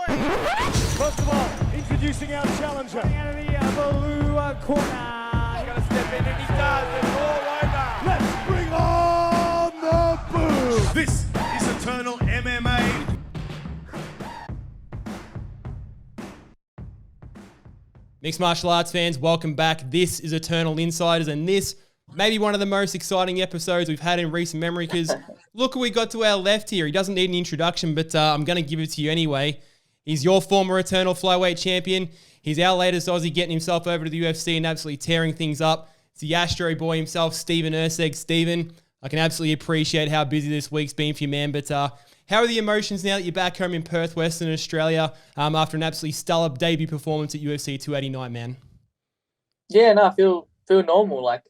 First of all, introducing our challenger. Out of the blue corner. He's going to step in and he does. It's all over. Let's bring on the boom. This is Eternal MMA. Mixed martial arts fans, welcome back. This is Eternal Insiders, and this may be one of the most exciting episodes we've had in recent memory because look who we got to our left here. He doesn't need an introduction, but I'm going to give it to you anyway. He's your former Eternal flyweight champion. He's our latest Aussie getting himself over to the UFC and absolutely tearing things up. It's the Astro boy himself, Stephen Erceg. Stephen, I can absolutely appreciate how busy this week's been for you, man, but how are the emotions now that you're back home in Perth, Western Australia, after an absolutely stellar debut performance at UFC 289, man? Yeah, no, I feel normal. Like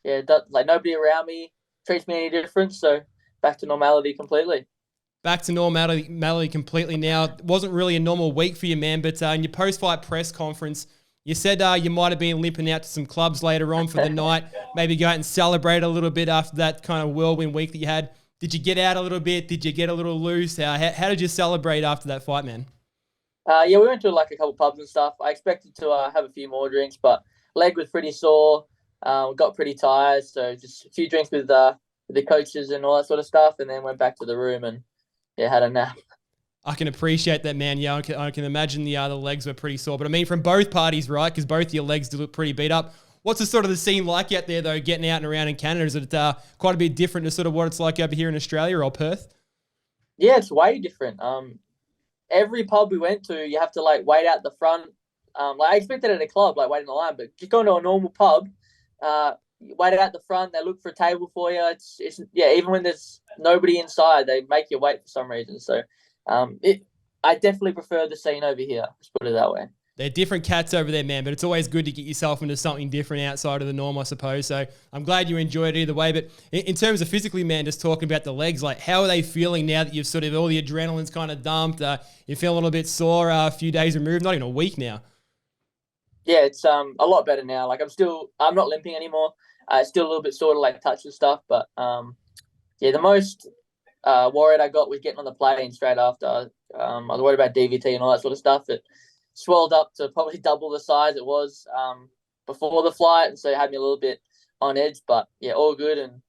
nobody around me treats me any different, so back to normality completely. Back to normality completely now. It wasn't really a normal week for you, man, but in your post-fight press conference, you said you might have been limping out to some clubs later on for the night, maybe go out and celebrate a little bit after that kind of whirlwind week that you had. Did you get out a little bit? Did you get a little loose? How did you celebrate after that fight, man? Yeah, we went to a couple pubs and stuff. I expected to have a few more drinks, but leg was pretty sore. Got pretty tired, so just a few drinks with the coaches and all that sort of stuff, and then went back to the room and had a nap. I can appreciate that, man. Yeah, I can imagine the legs were pretty sore. But I mean, from both parties, right? Because both your legs do look pretty beat up. What's the sort of the scene like out there, though, getting out and around in Canada? Is it quite a bit different to sort of what it's like over here in Australia or Perth? Yeah, it's way different. Every pub we went to, you have to wait out the front. I expected at a club, wait in the line, but just going to a normal pub, wait out the front. They look for a table for you. It's even when there's nobody inside, they make you wait for some reason. So, I definitely prefer the scene over here. Let's put it that way. They're different cats over there, man, but it's always good to get yourself into something different outside of the norm, I suppose. So I'm glad you enjoyed it either way. But in terms of physically, man, just talking about the legs, how are they feeling now that you've sort of all the adrenaline's kind of dumped? You feel a little bit sore a few days removed, not even a week now. Yeah, it's a lot better now. I'm not limping anymore. It's still a little bit sore to touch and stuff, but the most worried I got was getting on the plane straight after. I was worried about DVT and all that sort of stuff. It swelled up to probably double the size it was before the flight, and so it had me a little bit on edge. But all good, and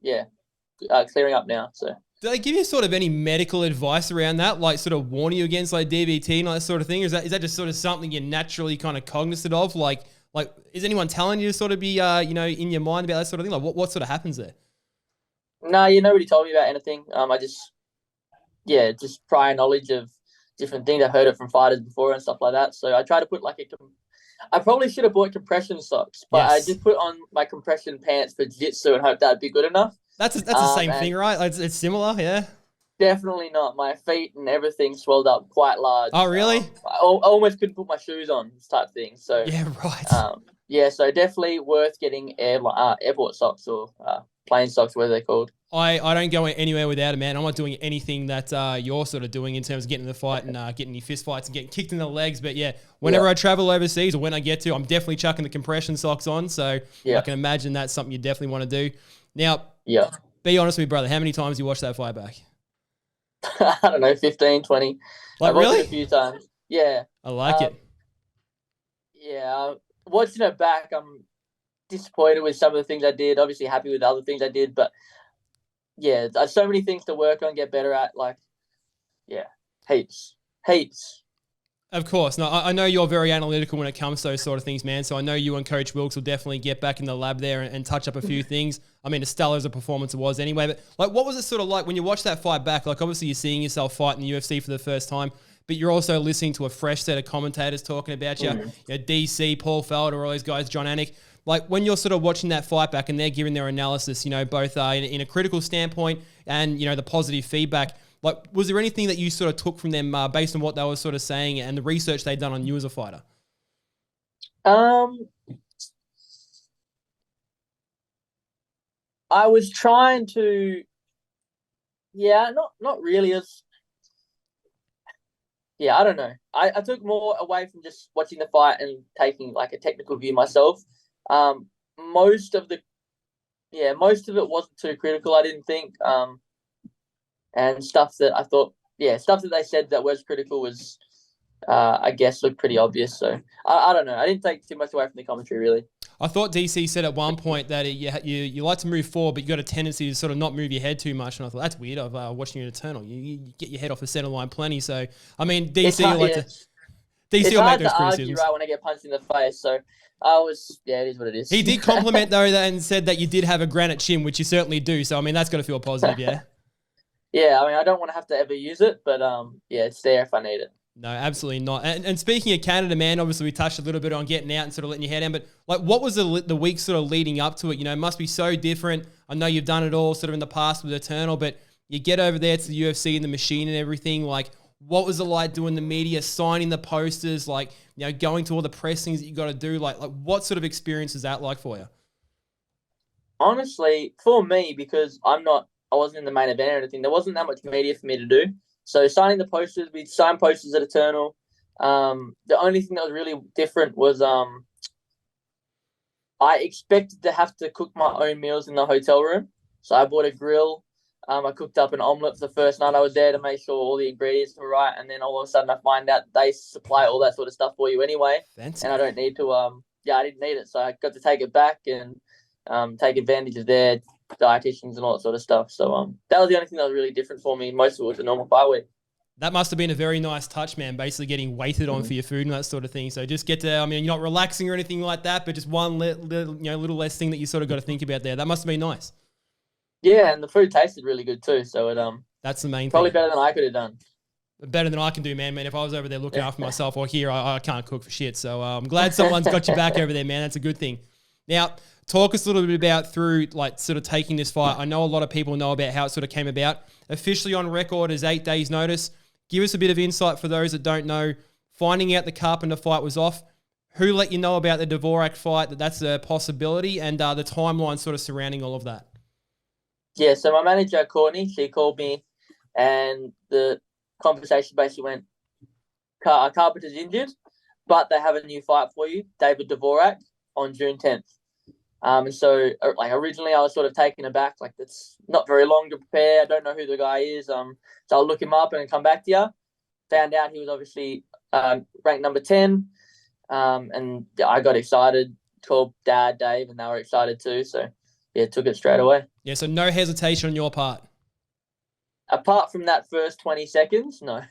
clearing up now. So, do they give you sort of any medical advice around that, sort of warn you against DVT and all that sort of thing? Or is that just sort of something you're naturally kind of cognizant of? Is anyone telling you to sort of be in your mind about that sort of thing? What sort of happens there? No, nobody told me about anything. I just prior knowledge of different things. I've heard it from fighters before and stuff like that. So I try to put I probably should have bought compression socks, but yes. I just put on my compression pants for jiu-jitsu and hope that'd be good enough. That's the same thing, right? It's similar, yeah? Definitely not. My feet and everything swelled up quite large. Oh, really? I almost couldn't put my shoes on, this type thing. So yeah, right. So definitely worth getting airport socks or plain socks, what are they called? I don't go anywhere without it, man. I'm not doing anything that you're sort of doing in terms of getting in the fight and getting your fist fights and getting kicked in the legs. But whenever I travel overseas or when I get to, I'm definitely chucking the compression socks on. So I can imagine that's something you definitely want to do. Now, be honest with me, brother. How many times you watched that fight back? I don't know, 15, 20. I've watched it a few times. Yeah. I like it. Yeah. Watching it back, I'm disappointed with some of the things I did. Obviously happy with the other things I did, but there's so many things to work on, get better at. Heaps. Of course. No, I know you're very analytical when it comes to those sort of things, man. So I know you and Coach Wilkes will definitely get back in the lab there and touch up a few things. I mean, as stellar as a performance it was anyway. But what was it sort of like when you watch that fight back? Obviously you're seeing yourself fight in the UFC for the first time, but you're also listening to a fresh set of commentators talking about you. DC, Paul Felder, all those guys, John Anik. When you're sort of watching that fight back and they're giving their analysis, both in a critical standpoint and, the positive feedback, was there anything that you sort of took from them based on what they were sort of saying and the research they'd done on you as a fighter? I was trying to, not really. I don't know. I took more away from just watching the fight and taking a technical view myself. Most of it wasn't too critical, I didn't think. And stuff that I thought, stuff that they said that was critical was I guess, looked pretty obvious. So I don't know. I didn't take too much away from the commentary, really. I thought DC said at one point that you like to move forward, but you got a tendency to sort of not move your head too much. And I thought, that's weird. I've watching you in Eternal. You get your head off the center line plenty. So, I mean, DC It's hard, will yeah. DC It's will make hard those to argue, criticisms. right, when I get punched in the face. So it is what it is. He did compliment, though, and said that you did have a granite chin, which you certainly do. So, I mean, that's got to feel positive, yeah? Yeah, I mean, I don't want to have to ever use it, but it's there if I need it. No, absolutely not. And speaking of Canada, man, obviously we touched a little bit on getting out and sort of letting your head down, but like, what was the week sort of leading up to it? You know, it must be so different. I know you've done it all sort of in the past with Eternal, but you get over there to the UFC and the machine and everything. Like, what was it like doing the media, signing the posters, like, you know, going to all the press things that you got to do? Like, what sort of experience is that like for you? Honestly, for me, because I wasn't in the main event or anything, there wasn't that much media for me to do. So signing the posters, we signed posters at Eternal. The only thing that was really different was I expected to have to cook my own meals in the hotel room. So I bought a grill. I cooked up an omelette for the first night I was there to make sure all the ingredients were right. And then all of a sudden I find out they supply all that sort of stuff for you anyway. Fancy. And I don't need to, I didn't need it. So I got to take it back and take advantage of their dietitians and all that sort of stuff. So that was the only thing that was really different for me. Most of it was a normal fight week. That must have been a very nice touch, man, basically getting waited on for your food and that sort of thing. So just get to, I mean, you're not relaxing or anything like that, but just one little less thing that you sort of got to think about there. That must have been nice. Yeah, and the food tasted really good too. So it that's the main probably thing. better than I could have done. Better than I can do, man. If I was over there looking after myself or here, I can't cook for shit. So I'm glad someone's got your back over there, man. That's a good thing. Now, talk us a little bit about through like sort of taking this fight. I know a lot of people know about how it sort of came about. Officially on record is 8 days notice. Give us a bit of insight for those that don't know. Finding out the Carpenter fight was off. Who let you know about the Dvorak fight, that's a possibility, and the timeline sort of surrounding all of that? Yeah, so my manager, Courtney, she called me and the conversation basically went, Carpenter's injured, but they have a new fight for you, David Dvorak, on June 10th. And so, like, originally I was sort of taken aback, like, it's not very long to prepare. I don't know who the guy is. So I'll look him up and come back to you. Found out he was obviously ranked number 10. And I got excited, called Dad, Dave, and they were excited too. So, yeah, took it straight away. Yeah, so no hesitation on your part. Apart from that first 20 seconds, no.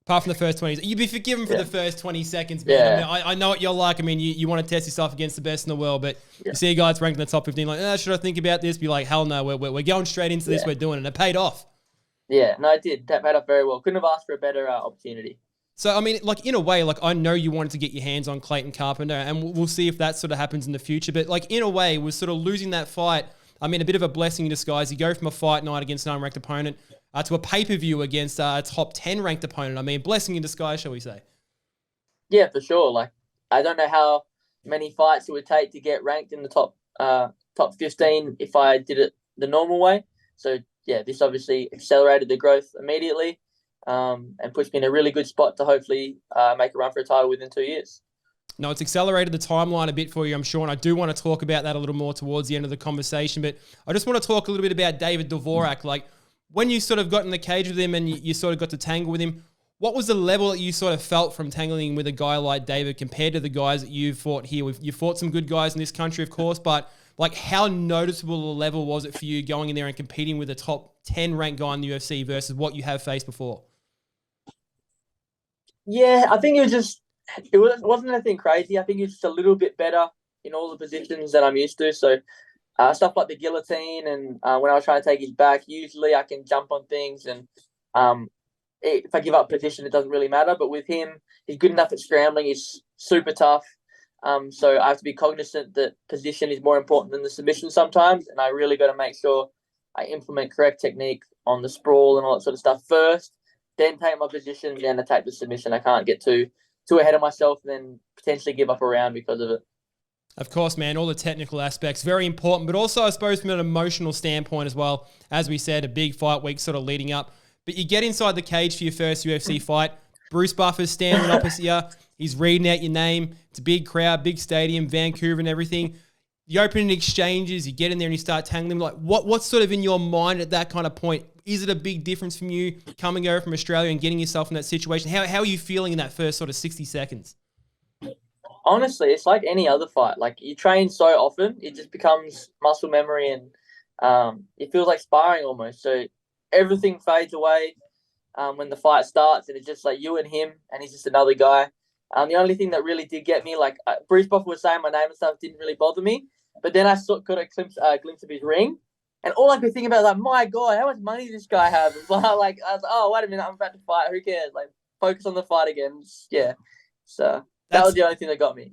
Apart from the first 20, you'd be forgiven for the first 20 seconds, man. Yeah. I mean, I know what you're like. I mean, you want to test yourself against the best in the world, but you see a guy that's ranked in the top 15, like, should I think about this? Be like, hell no, we're going straight into this. We're doing it. And it paid off. Yeah, no, it did. That paid off very well. Couldn't have asked for a better opportunity. So, I mean, like, in a way, like, I know you wanted to get your hands on Clayton Carpenter, and we'll see if that sort of happens in the future. But, like, in a way, was sort of losing that fight, I mean, a bit of a blessing in disguise. You go from a fight night against an unranked opponent to a pay-per-view against a top 10 ranked opponent. I mean, blessing in disguise, shall we say? Yeah, for sure. Like, I don't know how many fights it would take to get ranked in the top 15 if I did it the normal way. So, yeah, this obviously accelerated the growth immediately and puts me in a really good spot to hopefully make a run for a title within 2 years. No, it's accelerated the timeline a bit for you, I'm sure, and I do want to talk about that a little more towards the end of the conversation, but I just want to talk a little bit about David Dvorak. Like, when you sort of got in the cage with him and you sort of got to tangle with him, what was the level that you sort of felt from tangling with a guy like David compared to the guys that you've fought here? You fought some good guys in this country, of course, but like, how noticeable a level was it for you going in there and competing with a top 10 ranked guy in the UFC versus what you have faced before? Yeah, I think it wasn't anything crazy. I think it's just a little bit better in all the positions that I'm used to. So stuff like the guillotine and when I was trying to take his back, usually I can jump on things and if I give up position, it doesn't really matter. But with him, he's good enough at scrambling. He's super tough. So I have to be cognizant that position is more important than the submission sometimes. And I really got to make sure I implement correct technique on the sprawl and all that sort of stuff first, then take my position, then attack the submission. I can't get too ahead of myself and then potentially give up a round because of it. Of course, man, all the technical aspects, very important, but also I suppose from an emotional standpoint as well. As we said, a big fight week sort of leading up. But you get inside the cage for your first UFC fight. Bruce Buffer's standing opposite you. He's reading out your name. It's a big crowd, big stadium, Vancouver and everything. The opening exchanges, you get in there and you start tangling. Like, what's sort of in your mind at that kind of point? is it a big difference from you coming over from Australia and getting yourself in that situation? How are you feeling in that first sort of 60 seconds? Honestly, it's like any other fight. Like, you train so often, it just becomes muscle memory, and it feels like sparring almost. So everything fades away when the fight starts, and it's just like you and him, and he's just another guy. The only thing that really did get me, like Bruce Buffer was saying my name and stuff, didn't really bother me. But then I got a glimpse of his ring, and all I could think about was like, my God, how much money does this guy have? Like, I was like, oh, wait a minute, I'm about to fight. Who cares? Like, focus on the fight again. Yeah. So that was the only thing that got me.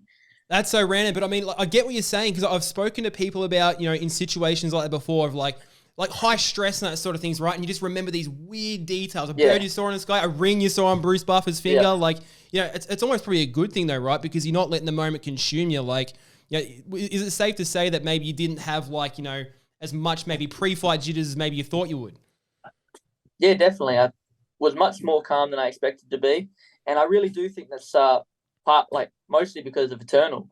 That's so random, but I mean, like, I get what you're saying, because I've spoken to people about, in situations like that before, of like high stress and that sort of things, right? And you just remember these weird details. A bird you saw on this guy, a ring you saw on Bruce Buffer's finger. Like, it's almost probably a good thing though, right? Because you're not letting the moment consume you. Like, is it safe to say that maybe you didn't have like, as much maybe pre-fight jitters as maybe you thought you would? Yeah, definitely. I was much more calm than I expected to be. And I really do think that's mostly because of Eternal.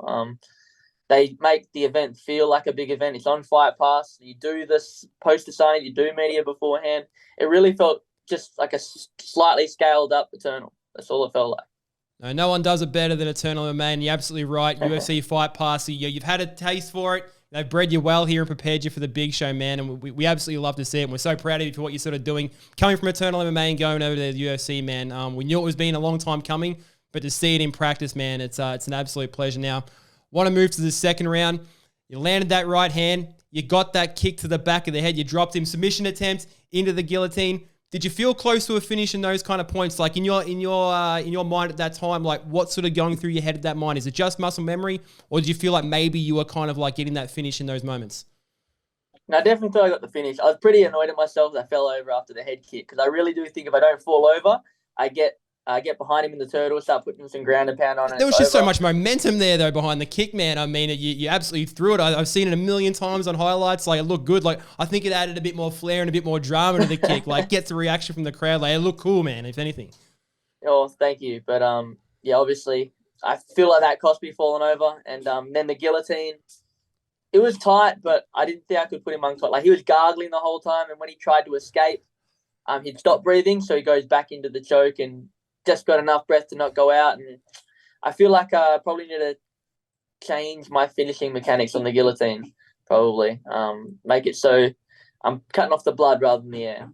They make the event feel like a big event. It's on Fight Pass. You do this poster signing, you do media beforehand. It really felt just like a slightly scaled up Eternal. That's all it felt like. No one does it better than Eternal MMA, and you're absolutely right. UFC Fight Pass, you've had a taste for it. They've bred you well here and prepared you for the big show, man, and we absolutely love to see it. And we're so proud of you for what you're sort of doing, coming from Eternal MMA and going over to the UFC, man. We knew it was been a long time coming, but to see it in practice, man, it's an absolute pleasure. Now, want to move to the second round. You landed that right hand. You got that kick to the back of the head. You dropped him. Submission attempt into the guillotine. Did you feel close to a finish in those kind of points? Like in your mind at that time, like what's sort of going through your head at that mind? Is it just muscle memory, or did you feel like maybe you were kind of like getting that finish in those moments? No, I definitely thought I got the finish. I was pretty annoyed at myself that I fell over after the head kick, because I really do think if I don't fall over, I get behind him in the turtle, start putting some ground and pound on it. There was just so much momentum there, though, behind the kick, man. I mean, you absolutely threw it. I've seen it a million times on highlights. Like, it looked good. Like, I think it added a bit more flair and a bit more drama to the kick. Like, gets a reaction from the crowd. Like, it looked cool, man, if anything. Oh, thank you. But, obviously, I feel like that cost me falling over. And then the guillotine, it was tight, but I didn't think I could put him untight. Like, he was gargling the whole time, and when he tried to escape, he'd stop breathing, so he goes back into the choke and just got enough breath to not go out. And I feel like I probably need to change my finishing mechanics on the guillotine, probably. Make it so I'm cutting off the blood rather than the air.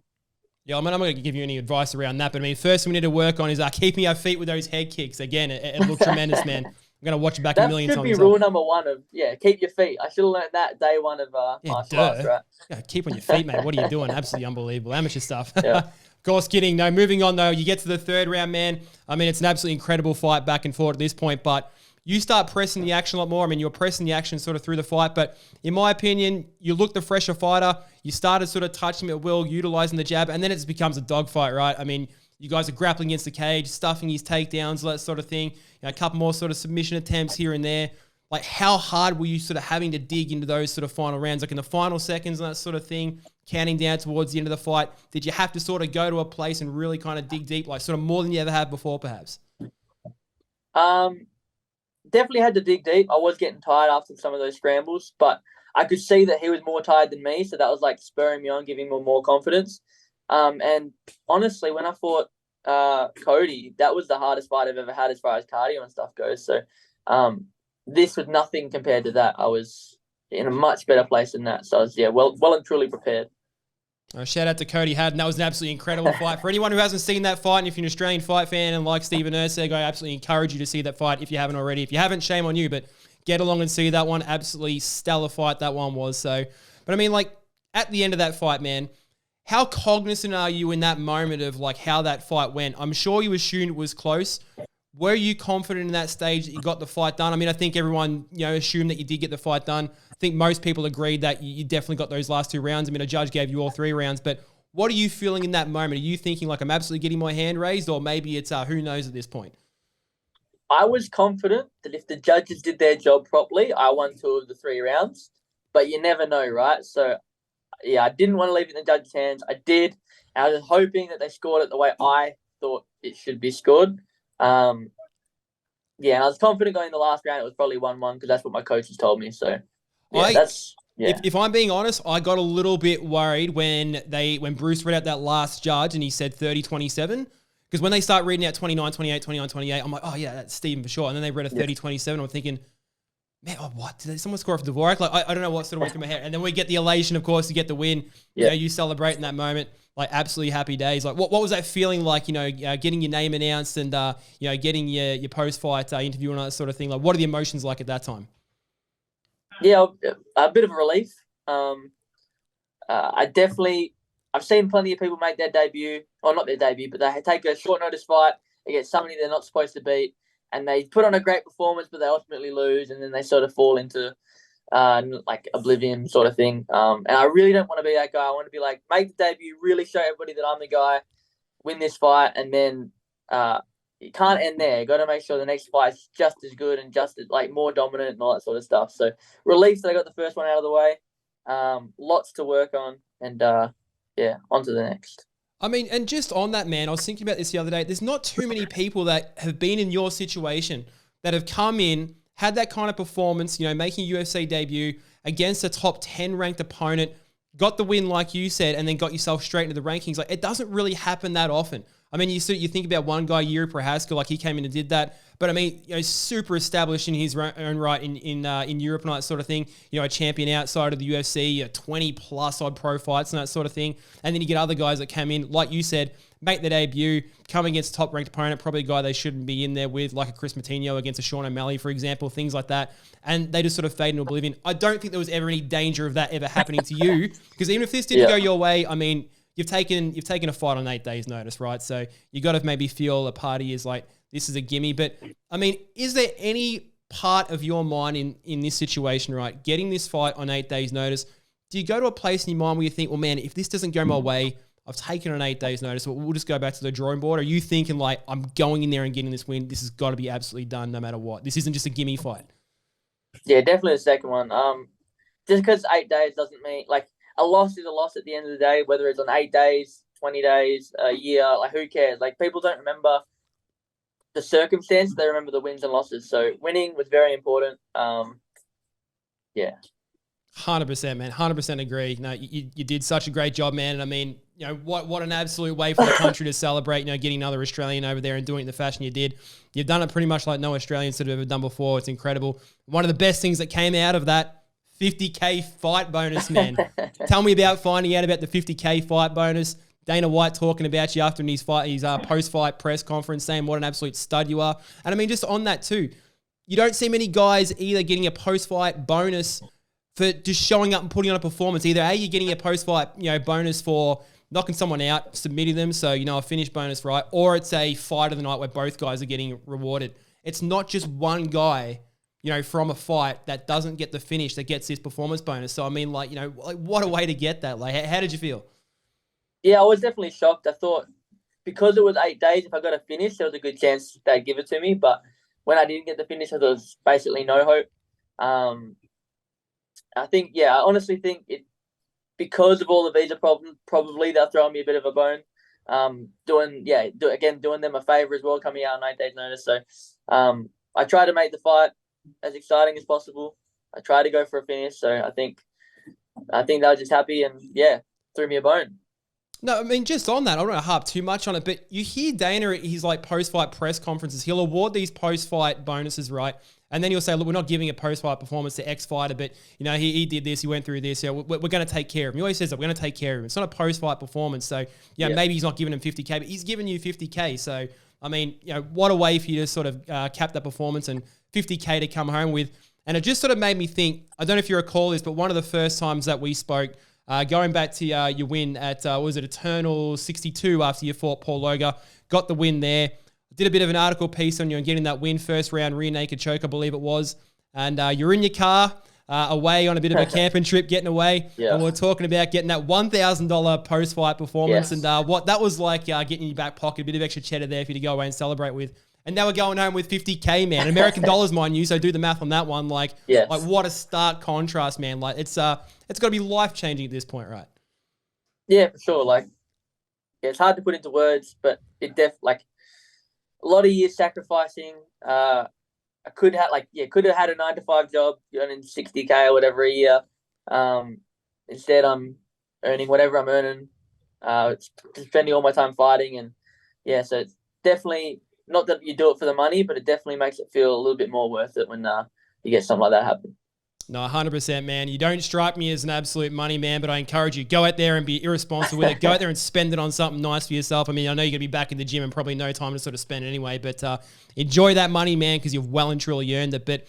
Yeah, I'm not going to give you any advice around that, but I mean, first we need to work on is keeping our feet with those head kicks. Again, it looked tremendous, man. I'm going to watch it back a million times. That should be rule number one of, keep your feet. I should have learned that day one of martial arts, right? Yeah, keep on your feet, mate. What are you doing? Absolutely unbelievable. Amateur stuff. Yeah. Of course, kidding. No, moving on, though. You get to the third round, man. I mean, it's an absolutely incredible fight back and forth at this point, but you start pressing the action a lot more. I mean, you're pressing the action sort of through the fight, but in my opinion, you look the fresher fighter. You started sort of touching him at will, utilizing the jab, and then it becomes a dogfight, right? I mean, you guys are grappling against the cage, stuffing his takedowns, that sort of thing. A couple more sort of submission attempts here and there. Like, how hard were you sort of having to dig into those sort of final rounds? Like in the final seconds and that sort of thing, counting down towards the end of the fight, did you have to sort of go to a place and really kind of dig deep, like sort of more than you ever have before, perhaps? Definitely had to dig deep. I was getting tired after some of those scrambles, but I could see that he was more tired than me, so that was like spurring me on, giving me more confidence. And honestly, when I fought Cody, that was the hardest fight I've ever had as far as cardio and stuff goes. So this was nothing compared to that. I was in a much better place than that. So I was, well and truly prepared. Shout out to Cody Haddon. That was an absolutely incredible fight. For anyone who hasn't seen that fight, and if you're an Australian fight fan and like Stephen Erceg, I absolutely encourage you to see that fight if you haven't already. If you haven't, shame on you, but get along and see that one. Absolutely stellar fight that one was. So, but I mean, like, at the end of that fight, man, how cognizant are you in that moment of like how that fight went? I'm sure you assumed it was close. Were you confident in that stage that you got the fight done? I mean, I think everyone, assumed that you did get the fight done. I think most people agreed that you definitely got those last two rounds. I mean, a judge gave you all 3 rounds, but what are you feeling in that moment? Are you thinking like, I'm absolutely getting my hand raised, or maybe it's who knows at this point? I was confident that if the judges did their job properly, I won 2 of the 3 rounds, but you never know, right? So yeah, I didn't want to leave it in the judge's hands. I did. I was hoping that they scored it the way I thought it should be scored. And I was confident going in the last round. It was probably 1-1 because that's what my coaches told me. So, that's Yeah. If I'm being honest, I got a little bit worried when Bruce read out that last judge and he said 30-27. Because when they start reading out 29-28, 29-28, I'm like, oh yeah, that's Stephen for sure. And then they read a 30-27. I'm thinking, man, what? Did someone score off Dvorak? Like, I don't know what sort of went through my head. And then we get the elation, of course, to get the win. You know, you celebrate in that moment. Like, absolutely happy days. Like, what was that feeling like, getting your name announced and, getting your post-fight interview and all that sort of thing? Like, what are the emotions like at that time? Yeah, a bit of a relief. I've seen plenty of people make their debut, or not their debut, but they take a short notice fight against somebody they're not supposed to beat, and they put on a great performance, but they ultimately lose, and then they sort of fall into like oblivion sort of thing. And I really don't want to be that guy. I want to be like, make the debut, really show everybody that I'm the guy, win this fight, and then you can't end there. Got to make sure the next fight's just as good and just as, like, more dominant and all that sort of stuff. So relief that I got the first one out of the way. Lots to work on, and on to the next. I mean, and just on that, man, I was thinking about this the other day. There's not too many people that have been in your situation that have come in, had that kind of performance, making a UFC debut against a top 10 ranked opponent, got the win, like you said, and then got yourself straight into the rankings. Like, it doesn't really happen that often. I mean, you think about one guy, Yuri Prohaska, like he came in and did that. But I mean, super established in his own right in Europe and all that sort of thing. A champion outside of the UFC, 20 plus odd pro fights and that sort of thing. And then you get other guys that came in, like you said, make their debut, come against a top ranked opponent, probably a guy they shouldn't be in there with, like a Chris Matinho against a Sean O'Malley, for example, things like that. And they just sort of fade into oblivion. I don't think there was ever any danger of that ever happening to you, because even if this didn't go your way, I mean, you've taken a fight on 8 days' notice, right? So you got to maybe feel a party is like, this is a gimme. But I mean, is there any part of your mind in this situation, right? Getting this fight on 8 days' notice, do you go to a place in your mind where you think, well, man, if this doesn't go my way, I've taken on 8 days' notice, we'll just go back to the drawing board? Or are you thinking like, I'm going in there and getting this win, this has got to be absolutely done no matter what? This isn't just a gimme fight. Yeah, definitely the second one. Just because 8 days doesn't mean, like, a loss is a loss at the end of the day, whether it's on 8 days, 20 days, a year, like, who cares? Like, people don't remember the circumstance, they remember the wins and losses. So winning was very important. 100%, man. 100% agree. No, you did such a great job, man. And I mean, what an absolute way for the country to celebrate, getting another Australian over there and doing it in the fashion you did. You've done it pretty much like no Australians have ever done before. It's incredible. One of the best things that came out of that, $50K fight bonus, man. Tell me about finding out about the $50K fight bonus. Dana White talking about you after his post-fight press conference, saying what an absolute stud you are. And I mean, just on that too, you don't see many guys either getting a post-fight bonus for just showing up and putting on a performance. Either A, you're getting a post-fight, bonus for knocking someone out, submitting them, so a finish bonus, right? Or it's a fight of the night where both guys are getting rewarded. It's not just one guy, from a fight that doesn't get the finish that gets this performance bonus. So I mean, like, what a way to get that. Like, how did you feel? Yeah, I was definitely shocked. I thought because it was 8 days, if I got a finish, there was a good chance they'd give it to me. But when I didn't get the finish, there was basically no hope. I honestly think it, because of all the visa problems, probably they'll throw me a bit of a bone. Doing them a favour as well, coming out on 8 days notice. So I tried to make the fight as exciting as possible. I tried to go for a finish. So I think they were just happy and threw me a bone. No, I mean, just on that, I don't want to harp too much on it, but you hear Dana at his like post-fight press conferences, he'll award these post-fight bonuses, right? And then he'll say, look, we're not giving a post-fight performance to X fighter, but he did this, he went through this, we're going to take care of him. He always says that we're going to take care of him. It's not a post-fight performance. So maybe he's not giving him 50K, but he's giving you 50K. So, I mean, what a way for you to sort of cap that performance and 50K to come home with. And it just sort of made me think, I don't know if you recall this, but one of the first times that we spoke, going back to your win at, was it Eternal 62 after you fought Paul Loga, got the win there. Did a bit of an article piece on you and getting that win, first round rear naked choke, I believe it was. And you're in your car, away on a bit of a camping trip, getting away. Yeah. And we're talking about getting that $1,000 post-fight performance. Yes. And what that was like, getting in your back pocket, a bit of extra cheddar there for you to go away and celebrate with. And now we're going home with 50K, man. American dollars, mind you. So do the math on that one. Like what a stark contrast, man. Like it's got to be life-changing at this point, right? Yeah, for sure. It's hard to put into words, but it a lot of years sacrificing. I could have had a 9-to-5 job, earning $60K or whatever a year. Instead, I'm earning whatever I'm earning, spending all my time fighting. And yeah, so it's definitely not that you do it for the money, but it definitely makes it feel a little bit more worth it when you get something like that happen. No, 100%, man. You don't strike me as an absolute money man, but I encourage you, go out there and be irresponsible with it. Go out there and spend it on something nice for yourself. I mean, I know you're going to be back in the gym and probably no time to sort of spend it anyway, but enjoy that money, man, because you've well and truly earned it. But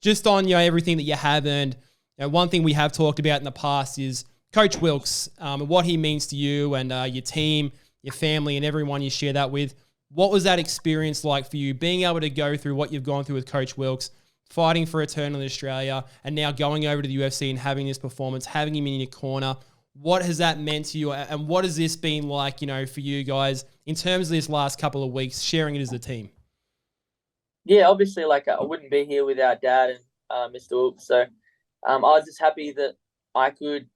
just on, everything that you have earned, one thing we have talked about in the past is Coach Wilkes, and what he means to you and your team, your family, and everyone you share that with. What was that experience like for you, being able to go through what you've gone through with Coach Wilkes, fighting for Eternal in Australia, and now going over to the UFC and having this performance, having him in your corner? What has that meant to you, and what has this been like, for you guys in terms of this last couple of weeks, sharing it as a team? Yeah, obviously, I wouldn't be here without Dad and Mr. Wilkes, so I was just happy that I could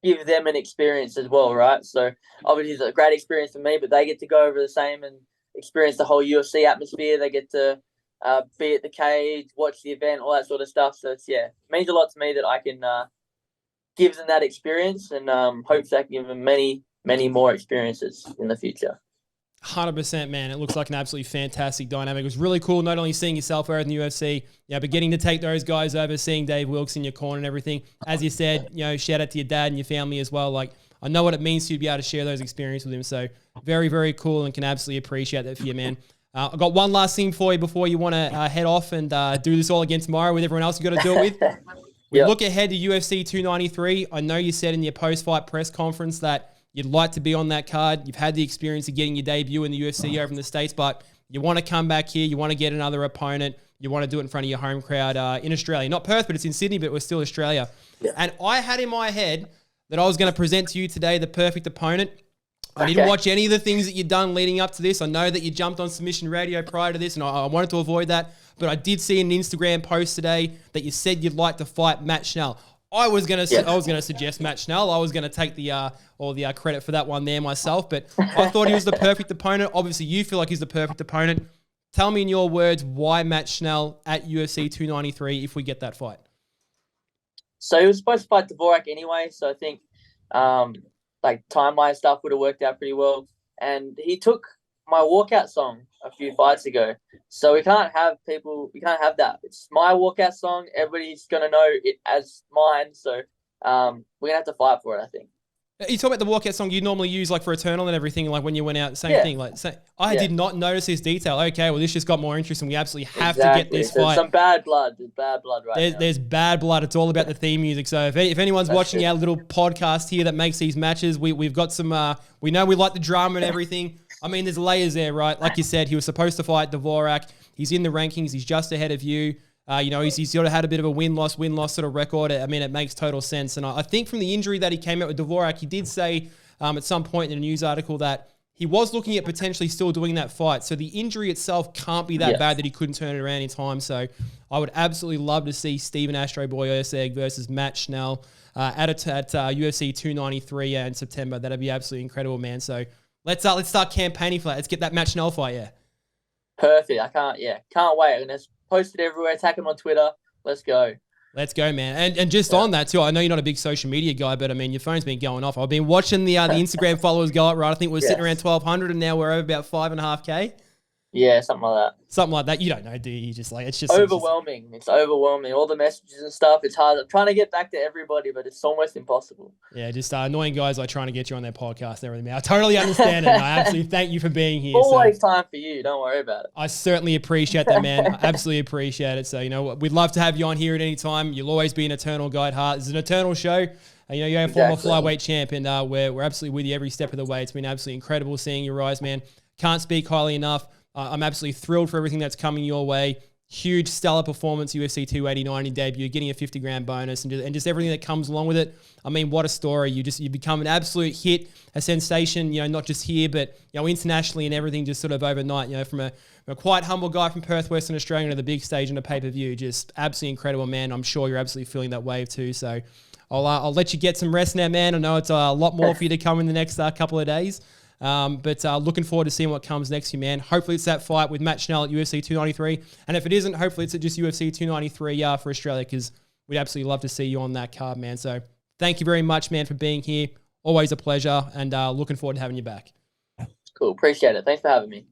give them an experience as well, right? So obviously it's a great experience for me, but they get to go over the same and experience the whole UFC atmosphere. They get to be at the cage, watch the event, all that sort of stuff. So it means a lot to me that I can give them that experience, and hopefully I can give them many, many more experiences in the future. 100%, man. It looks like an absolutely fantastic dynamic. It was really cool not only seeing yourself over in the UFC, but getting to take those guys over, seeing Dave Wilkes in your corner and everything. As you said, shout out to your dad and your family as well. I know what it means to you to be able to share those experiences with him. So very, very cool, and can absolutely appreciate that for you, man. I've got one last thing for you before you want to head off and do this all again tomorrow with everyone else you've got to do it with. We look ahead to UFC 293. I know you said in your post-fight press conference that you'd like to be on that card. You've had the experience of getting your debut in the UFC over in the States, but you want to come back here. You want to get another opponent. You want to do it in front of your home crowd in Australia. Not Perth, but it's in Sydney, but we're still Australia. Yeah. And I had in my head that I was going to present to you today the perfect opponent. I didn't watch any of the things that you've done leading up to this. I know that you jumped on Submission Radio prior to this, and I wanted to avoid that. But I did see an Instagram post today that you said you'd like to fight Matt Schnell. I was going to suggest Matt Schnell. I was going to take all the credit for that one there myself, but I thought he was the perfect opponent. Obviously, you feel like he's the perfect opponent. Tell me in your words why Matt Schnell at UFC 293 if we get that fight. So he was supposed to fight Dvorak anyway, so I think timeline stuff would have worked out pretty well. And he took my walkout song a few fights ago, so we can't have that. It's my walkout song. Everybody's gonna know it as mine, so we're gonna have to fight for it, I think. You talk about the walkout song you normally use for Eternal and everything, when you went out, same thing. I did not notice this detail. Okay, well, this just got more interesting. We absolutely have to get this fight. Some bad blood. There's bad blood now. There's bad blood. It's all about the theme music. So if anyone's watching our little podcast here that makes these matches, we've got some, we know we like the drama and everything. I mean, there's layers there, right? Like you said, he was supposed to fight Dvorak. He's in the rankings. He's just ahead of you. He's sort of had a bit of a win-loss sort of record. I mean, it makes total sense. And I think from the injury that he came out with Dvorak, he did say at some point in a news article that he was looking at potentially still doing that fight. So the injury itself can't be that bad that he couldn't turn it around in time. So I would absolutely love to see Stephen Astro Boy Erceg versus Matt Schnell at UFC 293 in September. That'd be absolutely incredible, man. So let's start campaigning for that. Let's get that Matt Schnell fight, yeah. Perfect. Can't wait. I'm going to post it everywhere. Tag him on Twitter. Let's go. Let's go, man. And just on that too, I know you're not a big social media guy, but I mean, your phone's been going off. I've been watching the Instagram followers go up, right? I think we're sitting around 1,200 and now we're over about 5.5K. Yeah, something like that. Something like that. You don't know, do you? It's just overwhelming. It's overwhelming. All the messages and stuff. It's hard. I'm trying to get back to everybody, but it's almost impossible. Yeah, just annoying guys like trying to get you on their podcast and everything. Man, I totally understand it. I absolutely thank you for being here. Always time for you. Don't worry about it. I certainly appreciate that, man. I absolutely appreciate it. So, we'd love to have you on here at any time. You'll always be an eternal guy at heart. It's an eternal show. You're a former flyweight champ, and we're absolutely with you every step of the way. It's been absolutely incredible seeing your rise, man. Can't speak highly enough. I'm absolutely thrilled for everything that's coming your way. Huge, stellar performance, UFC 289 in debut, getting a 50-grand bonus, and just everything that comes along with it. I mean, what a story. You become an absolute hit, a sensation, not just here, but, internationally and everything just sort of overnight, from a quite humble guy from Perth, Western Australia to the big stage and a pay-per-view. Just absolutely incredible, man. I'm sure you're absolutely feeling that wave too. So I'll let you get some rest now, man. I know it's a lot more for you to come in the next couple of days. But looking forward to seeing what comes next for you, man. Hopefully it's that fight with Matt Schnell at UFC 293. And if it isn't, hopefully it's at just UFC 293 for Australia, because we'd absolutely love to see you on that card, man. So thank you very much, man, for being here. Always a pleasure, and looking forward to having you back. Cool. Appreciate it. Thanks for having me.